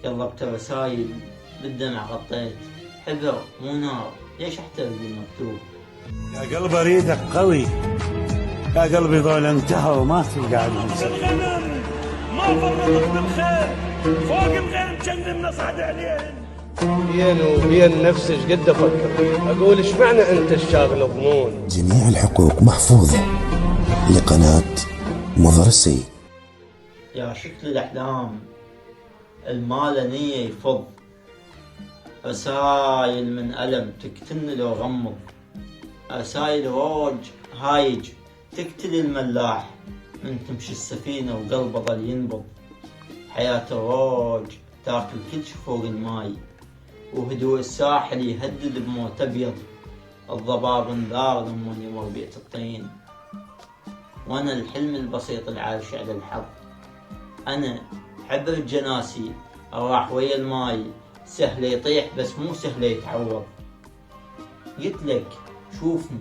قلبت رسايل بالدمع غطيت، حذر مو نار ليش احترق بالمكتوب. يا قلب اريدك قوي، يا قلبي ذول انتهوا ما تلقى عنهم الغنم ما فرطت بالخير، فوق الغيم جن نصعد عليهن. بيني وبين نفسي ايش قد افكر، اقول ايش معنى انت الشاغل ظنون. جميع الحقوق محفوظة لقناة مدرسي. يا شكل الأحلام المال نية يفض، رسايل من ألم تقتلني لو غمض، رسايل روج هايج تقتل الملاح من تمشي السفينة وقلبه ظل ينبض. حياة الروج تاكل كل شي فوق الماي، وهدوء الساحل يهدد بموت أبيض. الضباب انذار لما يمر بيئة الطين، وانا الحلم البسيط العايش على الحظ. انا حبر الجناسي اراح ويا الماي، سهل يطيح بس مو سهل يتعوض. قلت لك شوفني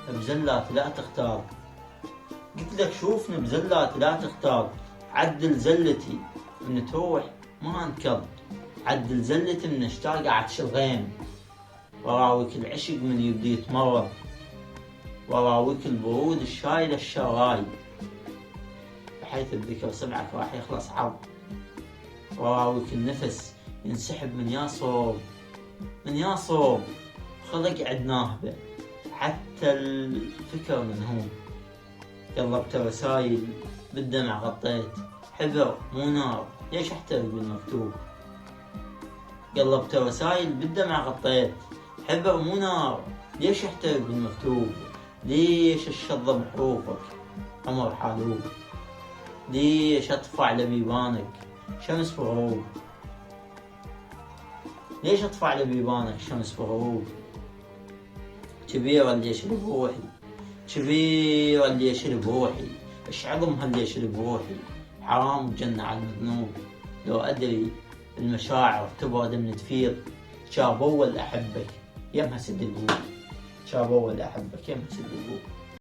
بزلات لا تختار، قلت لك شوفني بزلات لا تختار. عدل زلتي من تروح ما انكض، عدل زلتي من اشتاق عطش الغيم. وراويك العشق من يبدي يتمرض، وراويك البرود الشايلة الشراي، بحيث الذكر سمعك راح يخلص عرض. وراويك النفس ينسحب من يا صوب، من يا صوب خلق عدناه به حتى الفكر منهوم. قلبت رسايل بالدمع غطيت، حذر مو نار ليش احترق بالمكتوب. قلبت رسايل بالدمع غطيت، حذر مو نار ليش احترق بالمكتوب. ليش الشظ بحروفك عمر حالوب، ليش اطفع لبيبانك شمس بغروب، ليش اطفع لبيبانك شمس بغروب. كبيرة اللي يشرب روحي، كبيرة اللي يشرب روحي، ايش عظمها اللي يشرب روحي. حرام الجنة على المذنوب، لو ادري المشاعر تبرد من تفيض. شاب اول احبك يمها سد القلوب، شاب اول احبك يمها سد القلوب.